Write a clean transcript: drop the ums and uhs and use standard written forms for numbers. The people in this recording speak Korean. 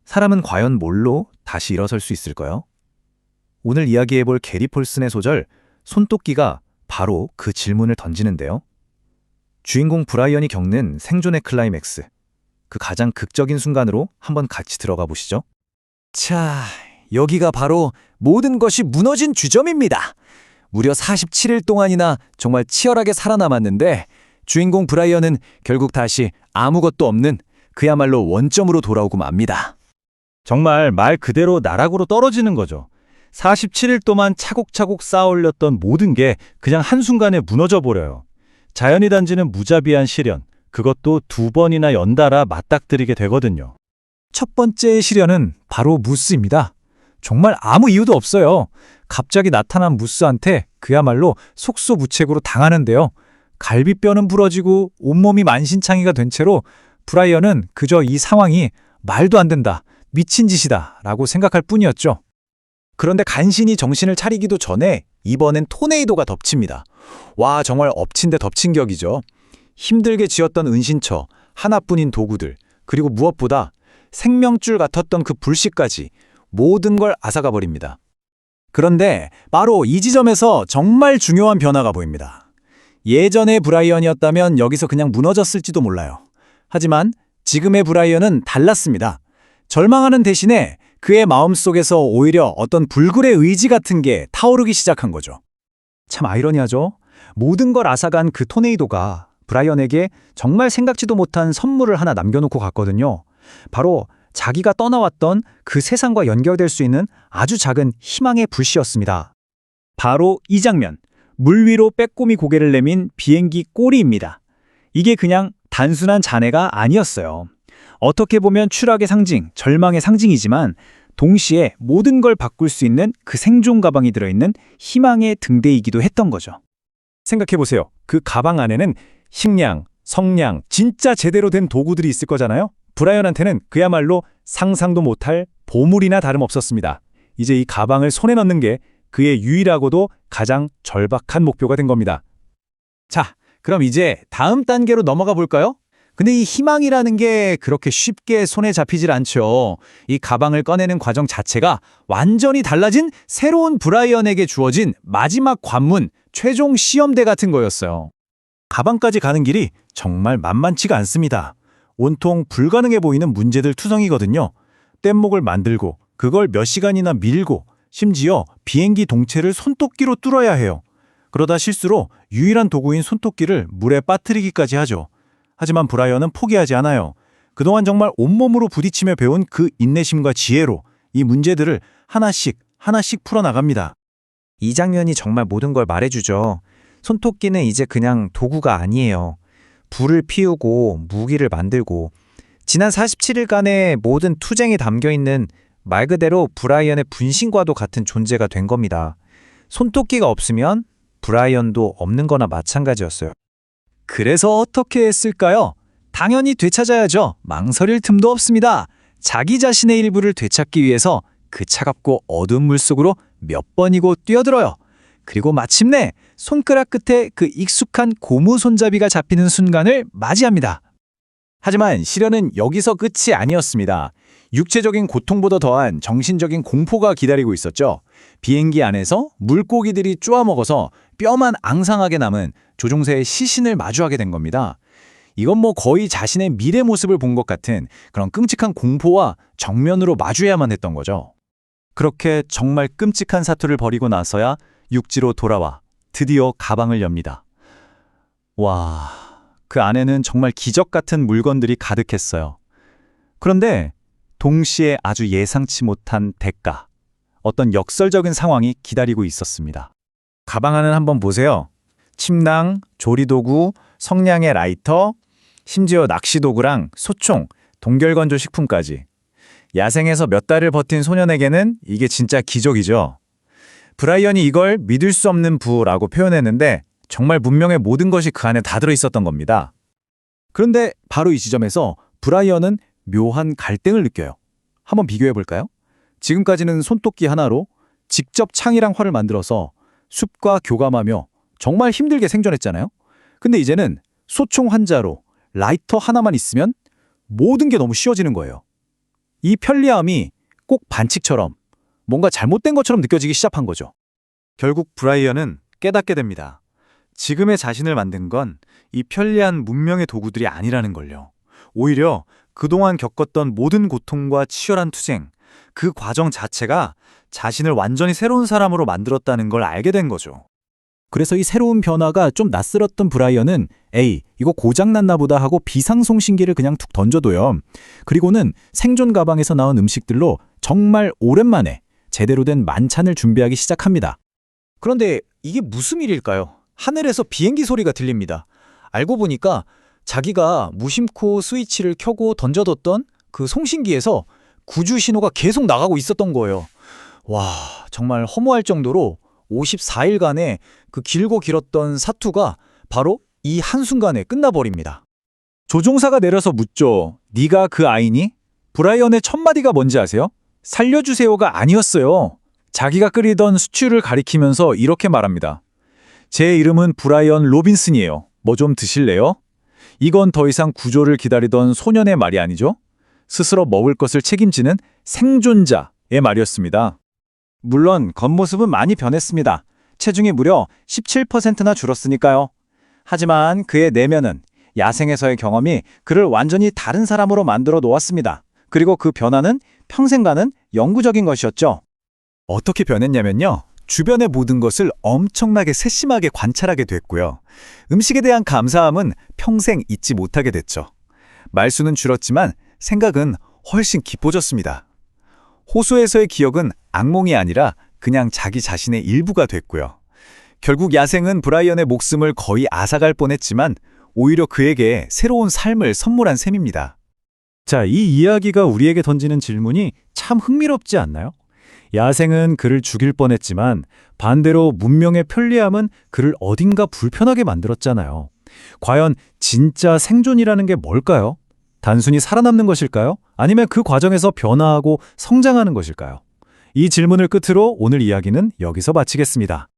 사람은 과연 뭘로 다시 일어설 수 있을까요? 오늘 이야기해볼 게리 폴슨의 소절 손톱기가 바로 그 질문을 던지는데요. 주인공 브라이언이 겪는 생존의 클라이맥스, 그 가장 극적인 순간으로 한번 같이 들어가 보시죠. 자, 여기가 바로 모든 것이 무너진 주점입니다. 무려 47일 동안이나 정말 치열하게 살아남았는데 주인공 브라이언은 결국 다시 아무것도 없는 그야말로 원점으로 돌아오고 맙니다. 정말 말 그대로 나락으로 떨어지는 거죠. 47일 동안 차곡차곡 쌓아올렸던 모든 게 그냥 한순간에 무너져 버려요. 자연이 던지는 무자비한 시련, 그것도 2번이나 연달아 맞닥뜨리게 되거든요. 첫 번째 시련은 바로 무스입니다. 정말 아무 이유도 없어요. 갑자기 나타난 무스한테 그야말로 속수무책으로 당하는데요. 갈비뼈는 부러지고 온몸이 만신창이가 된 채로 브라이언은 그저 이 상황이 말도 안 된다, 미친 짓이다 라고 생각할 뿐이었죠. 그런데 간신히 정신을 차리기도 전에 이번엔 토네이도가 덮칩니다. 와, 정말 엎친 데 덮친 격이죠. 힘들게 지었던 은신처, 하나뿐인 도구들, 그리고 무엇보다 생명줄 같았던 그 불씨까지 모든 걸 앗아가 버립니다. 그런데 바로 이 지점에서 정말 중요한 변화가 보입니다. 예전의 브라이언이었다면 여기서 그냥 무너졌을지도 몰라요. 하지만 지금의 브라이언은 달랐습니다. 절망하는 대신에 그의 마음속에서 오히려 어떤 불굴의 의지 같은 게 타오르기 시작한 거죠. 참 아이러니하죠? 모든 걸 앗아간 그 토네이도가 브라이언에게 정말 생각지도 못한 선물을 하나 남겨놓고 갔거든요. 바로 자기가 떠나왔던 그 세상과 연결될 수 있는 아주 작은 희망의 불씨였습니다. 바로 이 장면, 물 위로 빼꼼히 고개를 내민 비행기 꼬리입니다. 이게 그냥 단순한 잔해가 아니었어요. 어떻게 보면 추락의 상징, 절망의 상징이지만 동시에 모든 걸 바꿀 수 있는 그 생존 가방이 들어있는 희망의 등대이기도 했던 거죠. 생각해보세요. 그 가방 안에는 식량, 성냥, 진짜 제대로 된 도구들이 있을 거잖아요? 브라이언한테는 그야말로 상상도 못할 보물이나 다름없었습니다. 이제 이 가방을 손에 넣는 게 그의 유일하고도 가장 절박한 목표가 된 겁니다. 자, 그럼 이제 다음 단계로 넘어가 볼까요? 근데 이 희망이라는 게 그렇게 쉽게 손에 잡히질 않죠. 이 가방을 꺼내는 과정 자체가 완전히 달라진 새로운 브라이언에게 주어진 마지막 관문, 최종 시험대 같은 거였어요. 가방까지 가는 길이 정말 만만치가 않습니다. 온통 불가능해 보이는 문제들 투성이거든요. 뗏목을 만들고 그걸 몇 시간이나 밀고 심지어 비행기 동체를 손톱기로 뚫어야 해요. 그러다 실수로 유일한 도구인 손톱기를 물에 빠뜨리기까지 하죠. 하지만 브라이언은 포기하지 않아요. 그동안 정말 온몸으로 부딪히며 배운 그 인내심과 지혜로 이 문제들을 하나씩 풀어나갑니다. 이 장면이 정말 모든 걸 말해주죠. 손톱기는 이제 그냥 도구가 아니에요. 불을 피우고 무기를 만들고 지난 47일간의 모든 투쟁이 담겨있는 말 그대로 브라이언의 분신과도 같은 존재가 된 겁니다. 손톱기가 없으면 브라이언도 없는 거나 마찬가지였어요. 그래서 어떻게 했을까요? 당연히 되찾아야죠. 망설일 틈도 없습니다. 자기 자신의 일부를 되찾기 위해서 그 차갑고 어두운 물속으로 몇 번이고 뛰어들어요. 그리고 마침내 손가락 끝에 그 익숙한 고무 손잡이가 잡히는 순간을 맞이합니다. 하지만 시련은 여기서 끝이 아니었습니다. 육체적인 고통보다 더한 정신적인 공포가 기다리고 있었죠. 비행기 안에서 물고기들이 쪼아먹어서 뼈만 앙상하게 남은 조종사의 시신을 마주하게 된 겁니다. 이건 거의 자신의 미래 모습을 본 것 같은 그런 끔찍한 공포와 정면으로 마주해야만 했던 거죠. 그렇게 정말 끔찍한 사투를 벌이고 나서야 육지로 돌아와 드디어 가방을 엽니다. 와, 그 안에는 정말 기적 같은 물건들이 가득했어요. 그런데 동시에 아주 예상치 못한 대가, 어떤 역설적인 상황이 기다리고 있었습니다. 가방 안은 한번 보세요. 침낭, 조리도구, 성냥의 라이터, 심지어 낚시도구랑 소총, 동결건조 식품까지. 야생에서 몇 달을 버틴 소년에게는 이게 진짜 기적이죠. 브라이언이 이걸 믿을 수 없는 부라고 표현했는데 정말 문명의 모든 것이 그 안에 다 들어있었던 겁니다. 그런데 바로 이 지점에서 브라이언은 묘한 갈등을 느껴요. 한번 비교해볼까요? 지금까지는 손톱기 하나로 직접 창이랑 활을 만들어서 숲과 교감하며 정말 힘들게 생존했잖아요. 근데 이제는 소총 한 자로 라이터 하나만 있으면 모든 게 너무 쉬워지는 거예요. 이 편리함이 꼭 반칙처럼 뭔가 잘못된 것처럼 느껴지기 시작한 거죠. 결국 브라이언은 깨닫게 됩니다. 지금의 자신을 만든 건 이 편리한 문명의 도구들이 아니라는 걸요. 오히려 그동안 겪었던 모든 고통과 치열한 투쟁, 그 과정 자체가 자신을 완전히 새로운 사람으로 만들었다는 걸 알게 된 거죠. 그래서 이 새로운 변화가 좀 낯설었던 브라이언은 에이, 이거 고장났나 보다 하고 비상송신기를 그냥 툭 던져둬요. 그리고는 생존 가방에서 나온 음식들로 정말 오랜만에 제대로 된 만찬을 준비하기 시작합니다. 그런데 이게 무슨 일일까요? 하늘에서 비행기 소리가 들립니다. 알고 보니까 자기가 무심코 스위치를 켜고 던져뒀던 그 송신기에서 구주 신호가 계속 나가고 있었던 거예요. 와, 정말 허무할 정도로 54일간의 그 길고 길었던 사투가 바로 이 한순간에 끝나버립니다. 조종사가 내려서 묻죠. 네가 그 아이니? 브라이언의 첫 마디가 뭔지 아세요? 살려주세요가 아니었어요. 자기가 끓이던 스튜를 가리키면서 이렇게 말합니다. 제 이름은 브라이언 로빈슨이에요. 뭐 좀 드실래요? 이건 더 이상 구조를 기다리던 소년의 말이 아니죠. 스스로 먹을 것을 책임지는 생존자의 말이었습니다. 물론 겉모습은 많이 변했습니다. 체중이 무려 17%나 줄었으니까요. 하지만 그의 내면은 야생에서의 경험이 그를 완전히 다른 사람으로 만들어 놓았습니다. 그리고 그 변화는 평생 가는 영구적인 것이었죠. 어떻게 변했냐면요. 주변의 모든 것을 엄청나게 세심하게 관찰하게 됐고요. 음식에 대한 감사함은 평생 잊지 못하게 됐죠. 말수는 줄었지만 생각은 훨씬 깊어졌습니다. 호수에서의 기억은 악몽이 아니라 그냥 자기 자신의 일부가 됐고요. 결국 야생은 브라이언의 목숨을 거의 앗아갈 뻔했지만 오히려 그에게 새로운 삶을 선물한 셈입니다. 자, 이 이야기가 우리에게 던지는 질문이 참 흥미롭지 않나요? 야생은 그를 죽일 뻔했지만 반대로 문명의 편리함은 그를 어딘가 불편하게 만들었잖아요. 과연 진짜 생존이라는 게 뭘까요? 단순히 살아남는 것일까요? 아니면 그 과정에서 변화하고 성장하는 것일까요? 이 질문을 끝으로 오늘 이야기는 여기서 마치겠습니다.